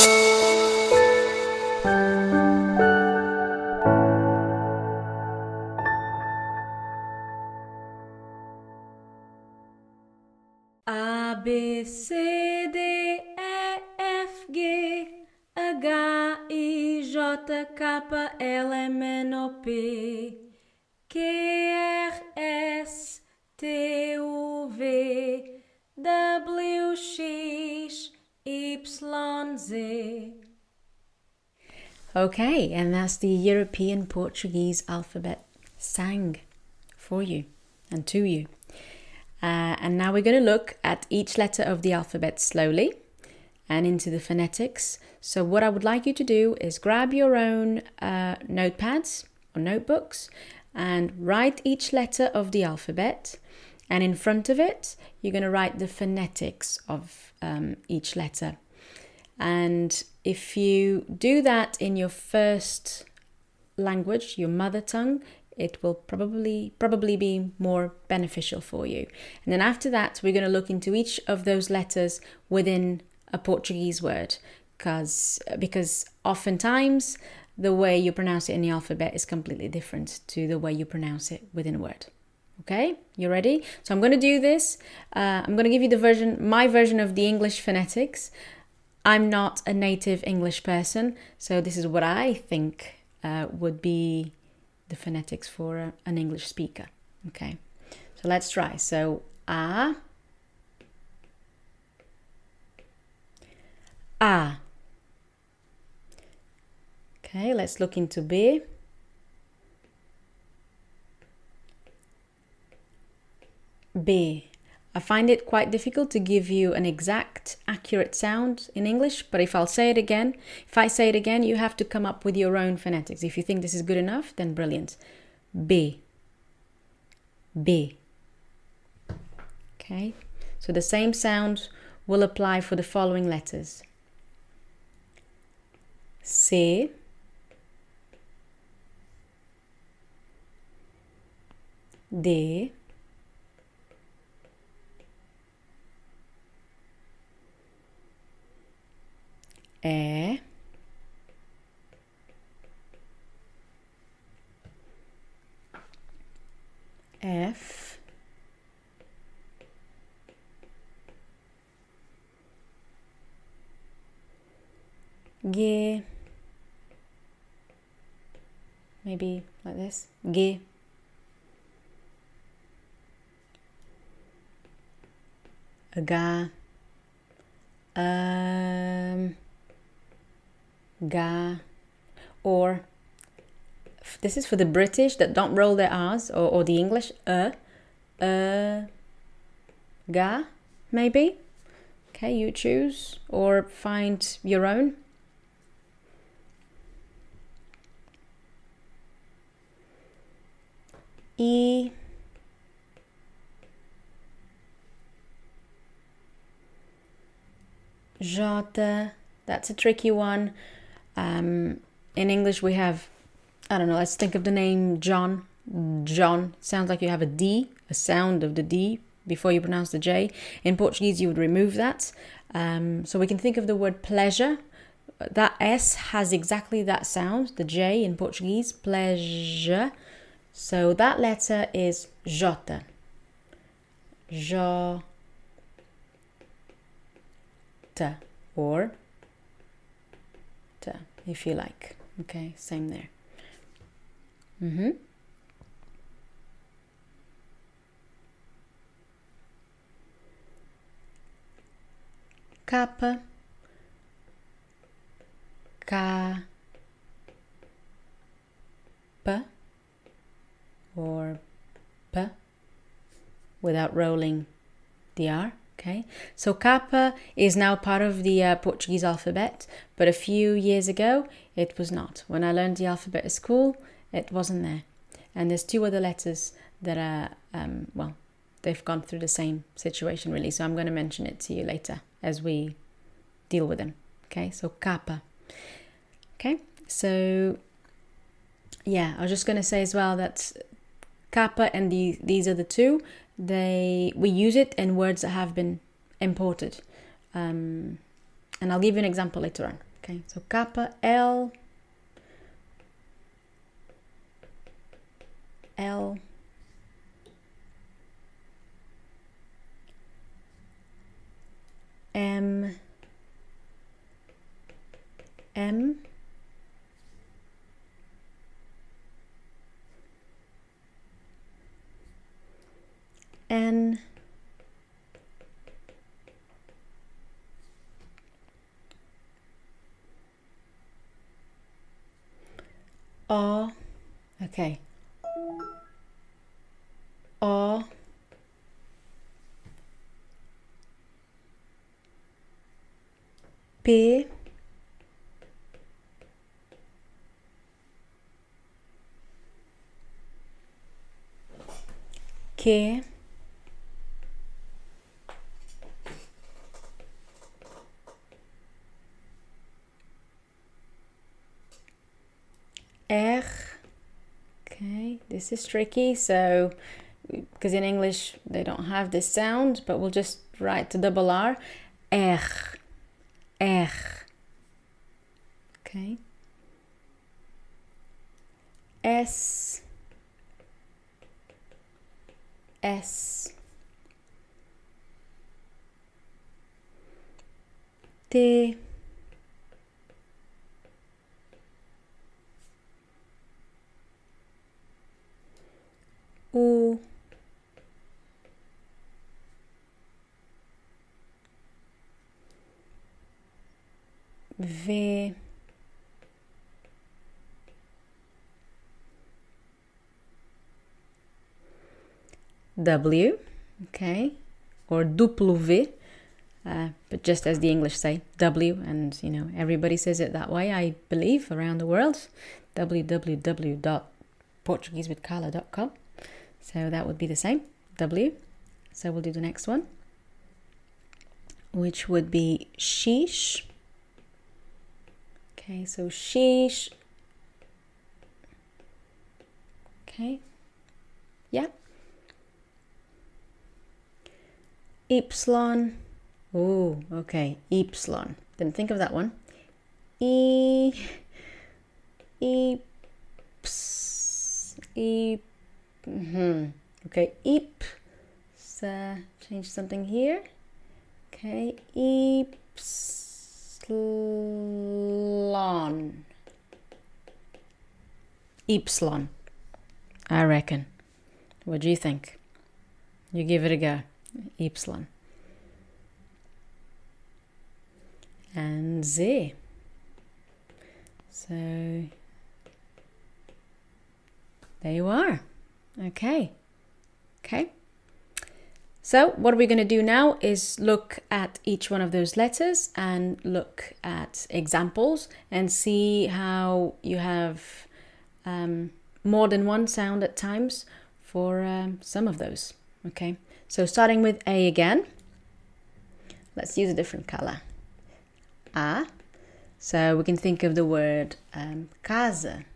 A, B, C, D, E, F, G, H, I, J, K, L, M, N, O, P, Q, R, S, T, U, V, W, X, Y, Z. Okay, and that's the European Portuguese alphabet sang for you and to you. And now we're going to look at each letter of the alphabet slowly and into the phonetics. So what I would like you to do is grab your own notepads or notebooks and write each letter of the alphabet. And in front of it, you're going to write the phonetics of each letter. And if you do that in your first language, your mother tongue, it will probably be more beneficial for you. And then after that, we're going to look into each of those letters within a Portuguese word, because oftentimes the way you pronounce it in the alphabet is completely different to the way you pronounce it within a word. Okay, you ready? So I'm going to do this. I'm going to give you my version of the English phonetics. I'm not a native English person, so this is what I think would be the phonetics for an English speaker. Okay, so let's try. So A, A. Okay, let's look into B. B. I find it quite difficult to give you an exact, accurate sound in English, but if I say it again, you have to come up with your own phonetics. If you think this is good enough, then brilliant. B. B. Okay, so the same sound will apply for the following letters. C. D. E, F, G, maybe like this, G, H, Ga, or this is for the British that don't roll their R's, or the English, Ga, maybe. Okay, you choose or find your own. E, J, that's a tricky one. In English we have, I don't know, let's think of the name John. John sounds like you have a D, a sound of the D before you pronounce the J. In Portuguese you would remove that. So we can think of the word pleasure. That S has exactly that sound, the J in Portuguese, pleasure. So that letter is J. J. T, or T, if you like. Okay, same there. K, K, P, or P, without rolling the R. Okay, so Kappa is now part of the Portuguese alphabet, but a few years ago it was not. When I learned the alphabet at school, it wasn't there. And there's two other letters that are, they've gone through the same situation really. So I'm going to mention it to you later as we deal with them. Okay, so Kappa. Okay, so yeah, I was just going to say as well that Kappa and these are the two. We use it in words that have been imported, and I'll give you an example later on. Okay, so kappa, L, L, M, M, N, O, okay, O, P, Q, R. Okay, this is tricky, so because in English they don't have this sound, but we'll just write the double R. R, R. Okay. S, S, T, U, V, W, okay, or duplo V, but just as the English say, W, and you know, everybody says it that way, I believe, around the world, www.portuguesewithcarla.com. So that would be the same, W. So we'll do the next one, which would be X. Okay, so X. Okay, yeah. Y. Oh, okay, Y. Didn't think of that one. E. E. E. Okay, Ip. Change something here. Okay, Ypsilon. Ypsilon, I reckon. What do you think? You give it a go. Ypsilon. And Z. So there you are. Okay. So what we're going to do now is look at each one of those letters and look at examples and see how you have more than one sound at times for some of those. Okay, so starting with A again, let's use a different color. A. So we can think of the word casa.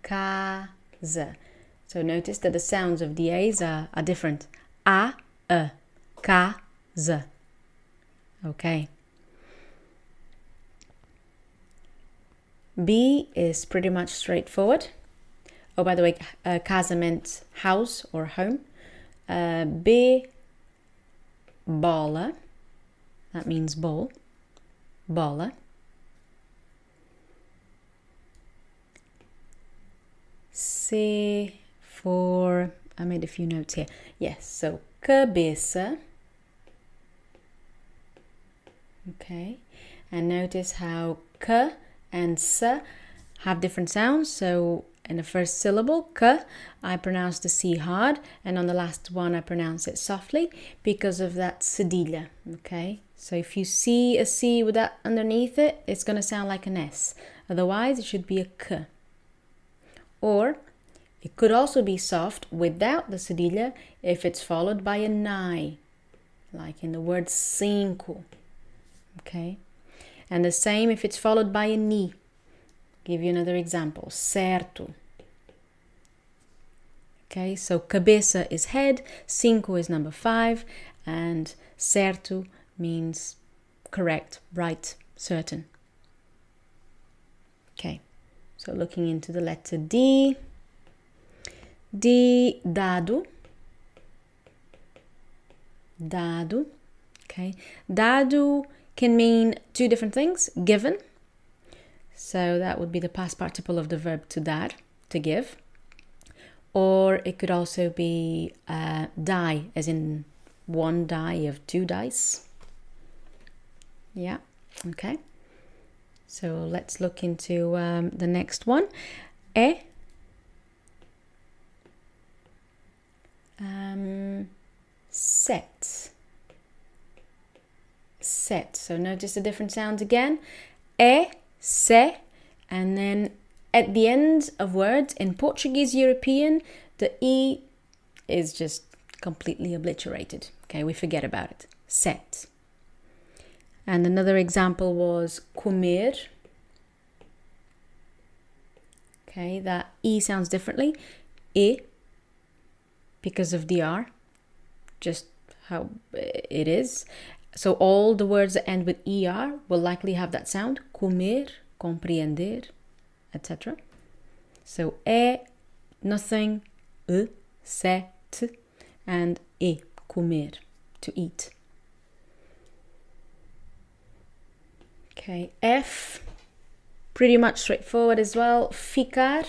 Casa. So notice that the sounds of the A's are different. A, casa. Okay. B is pretty much straightforward. Oh, by the way, casa meant house or home. B, bola. That means ball. Bola. C for, I made a few notes here. Yes, so cabeça. Okay, and notice how k and s have different sounds. So in the first syllable, k, I pronounce the C hard, and on the last one I pronounce it softly because of that cedilla. Okay, so if you see a C with that underneath it, it's going to sound like an S. Otherwise, it should be a k. Or it could also be soft without the cedilla if it's followed by an I, like in the word cinco. Okay, and the same if it's followed by a ni. Give you another example. Certo. Okay, so cabeça is head, cinco is number 5, and certo means correct, right, certain. Okay, so looking into the letter D. D, dado. Dado. Okay, dado can mean two different things. Given. So that would be the past participle of the verb to dar, to give. Or it could also be die, as in one die of two dice. Yeah, okay. So let's look into the next one. Set. Set. So notice the different sounds again. Se, and then at the end of words in Portuguese European, the E is just completely obliterated. Okay, we forget about it. Set. And another example was comer. Okay, that E sounds differently. E, because of the R, just how it is. So all the words that end with ER will likely have that sound. Comer, compreender, etc. So nothing, set, and comer, to eat. Okay, F, pretty much straightforward as well. Ficar,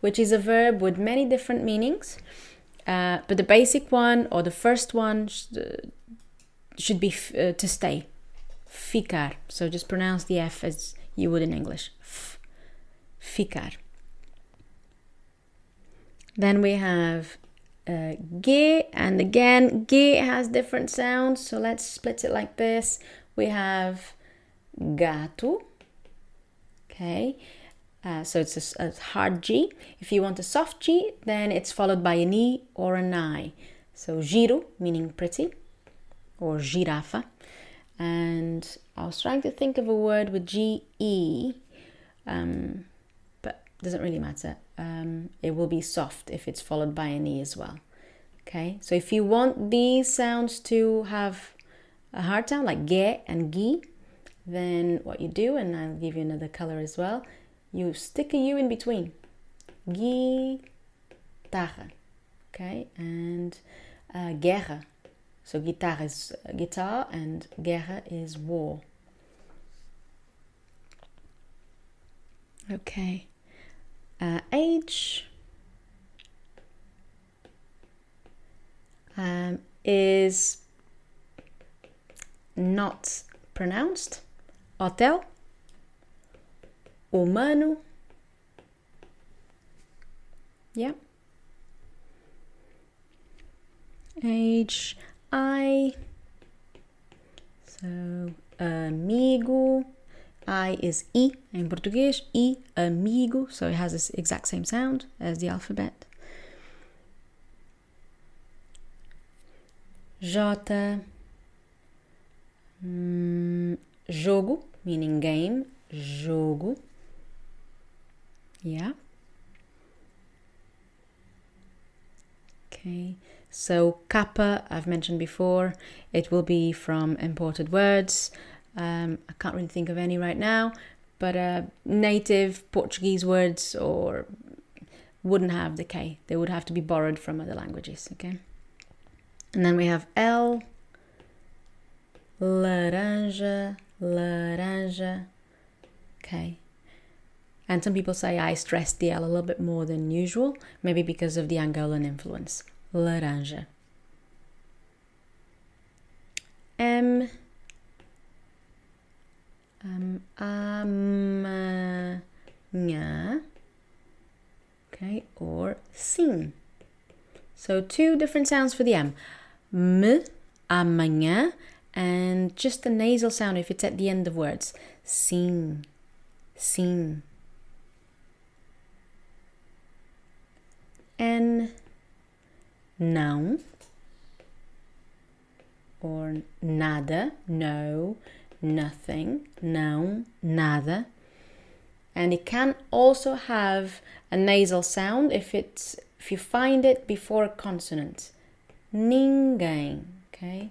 which is a verb with many different meanings. But the basic one, or the first one, should be to stay. Ficar. So just pronounce the F as you would in English. Ficar. Then we have G, and again, G has different sounds. So let's split it like this. We have gato. Okay. So it's a hard G. If you want a soft G, then it's followed by an E or an I. So giro, meaning pretty, or girafa. And I was trying to think of a word with G-E, but it doesn't really matter. It will be soft if it's followed by an E as well. Okay, so if you want these sounds to have a hard sound, like ge and gi, then what you do, and I'll give you another color as well, you stick a U in between. Guitarra. Okay, and guerra. So guitar is guitar and guerra is war. Okay. H is not pronounced. Hotel. Humano. Yeah. H, I. So, amigo. I is I in Portuguese. I, amigo. So it has this exact same sound as the alphabet. J, jogo, meaning game. Jogo. Yeah. Okay. So kappa, I've mentioned before, it will be from imported words. I can't really think of any right now, but native Portuguese words or wouldn't have the K. They would have to be borrowed from other languages, okay? And then we have L, laranja, laranja, okay. And some people say I stressed the L a little bit more than usual, maybe because of the Angolan influence. Laranja. M, amanhã, okay, or sim. So two different sounds for the M. Amanhã, and just the nasal sound if it's at the end of words. Sim, sim. N, não, or nada, no, nothing, não, nada. And it can also have a nasal sound if you find it before a consonant. Ninguém, okay?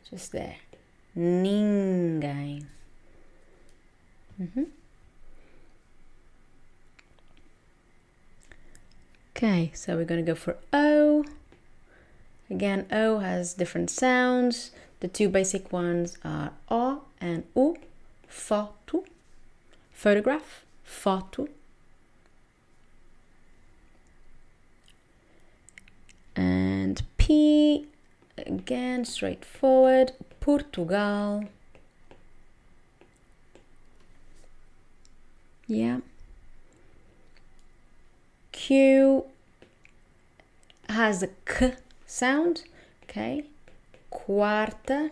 Just there. Ninguém. Okay, so we're going to go for O. Again, O has different sounds. The two basic ones are O and U. Foto, photograph, foto. And P, again, straightforward, Portugal. Yeah. Q has a K sound, okay. Quarta,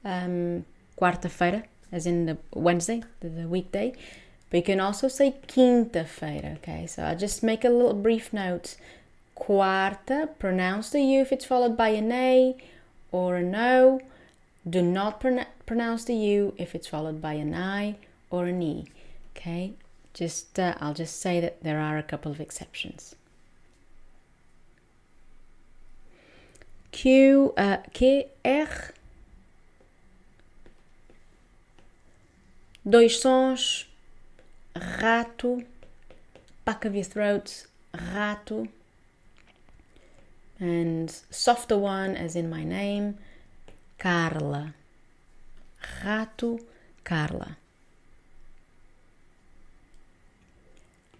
quarta-feira, as in the Wednesday, the weekday. But you can also say quinta-feira, okay. So I'll just make a little brief note. Quarta, pronounce the U if it's followed by an A or an O. Do not pronounce the U if it's followed by an I or an E, okay. I'll just say that there are a couple of exceptions. Q, Q, R. Dois sons, rato, back of your throat, rato. And softer one, as in my name, Carla. Rato, Carla.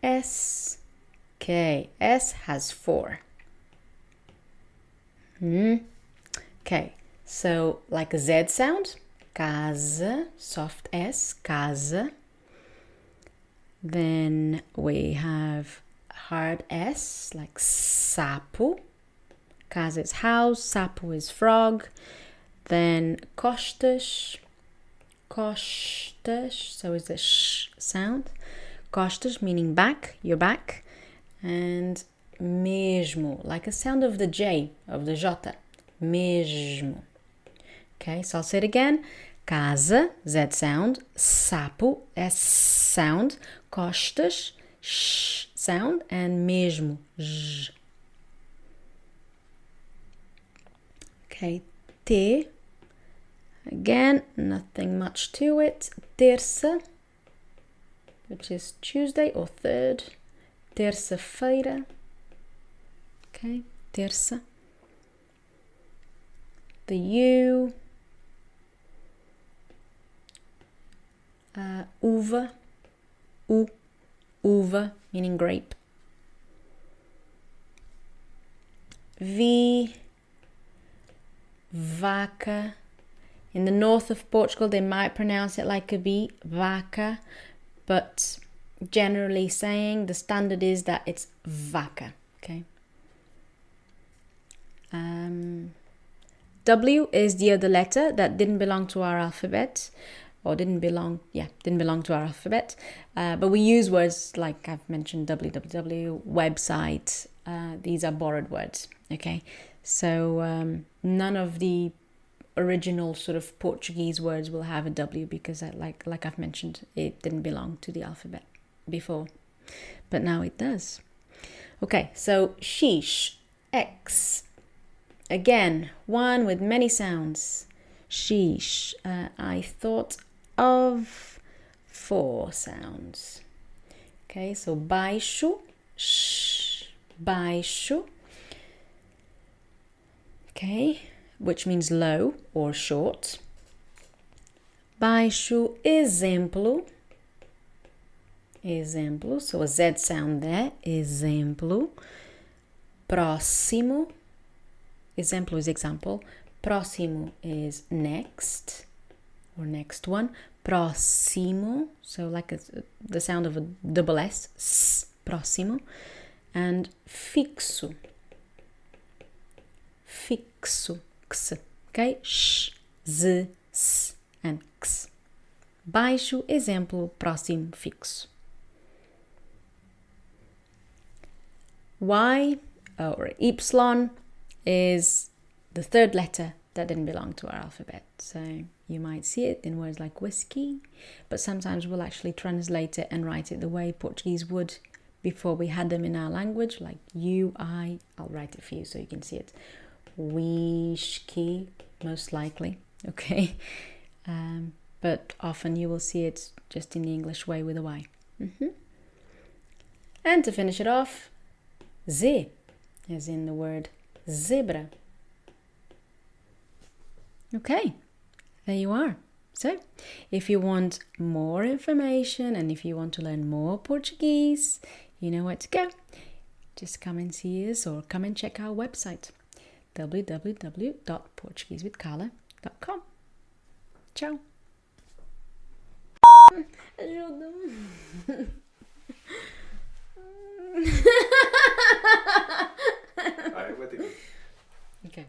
S, okay, S has 4. Okay, so like a Z sound, casa, soft S, casa. Then we have hard S, like sapo. Casa is house, sapo is frog. Then costas, so is the sh sound. Costas meaning back, your back. And mesmo, like a sound of the J, of the J. Mesmo. Okay, so I'll say it again. Casa, Z sound. Sapo, S sound. Costas, sh sound. And mesmo, j. Okay, T. Again, nothing much to it. Terça, which is Tuesday or third. Terça-feira. Okay, terça. The U. Uva. Uva, meaning grape. V. Vaca. In the north of Portugal, they might pronounce it like a V, vaca, but generally saying the standard is that it's vaca, okay. W is the other letter that didn't belong to our alphabet, or didn't belong to our alphabet, but we use words like I've mentioned, www, website. These are borrowed words, okay. So none of the original sort of Portuguese words will have a W because like I've mentioned, it didn't belong to the alphabet before, but now it does. Okay, so X. X. Again, one with many sounds. X. I thought of 4 sounds. Okay, so baixo, sh, baixo. Okay, which means low or short. Baixo, exemplo. Exemplo, so a Z sound there, exemplo. Próximo, exemplo is example. Próximo is next, or next one. Próximo, so like the sound of a double S, próximo. And fixo. Fixo, x, okay? Sh, z, s, and x. Baixo, exemplo, próximo, fixo. Y or Y is the third letter that didn't belong to our alphabet. So you might see it in words like whiskey, but sometimes we'll actually translate it and write it the way Portuguese would before we had them in our language, like you, I'll write it for you so you can see it. Whiskey, most likely, okay? But often you will see it just in the English way with a Y. And to finish it off, Z, as in the word zebra. Okay, there you are. So, if you want more information and if you want to learn more Portuguese, you know where to go. Just come and see us or come and check our website, www.portuguesewithcarla.com. Ciao! Ajuda-me! Ah, eu vou ter que... Okay.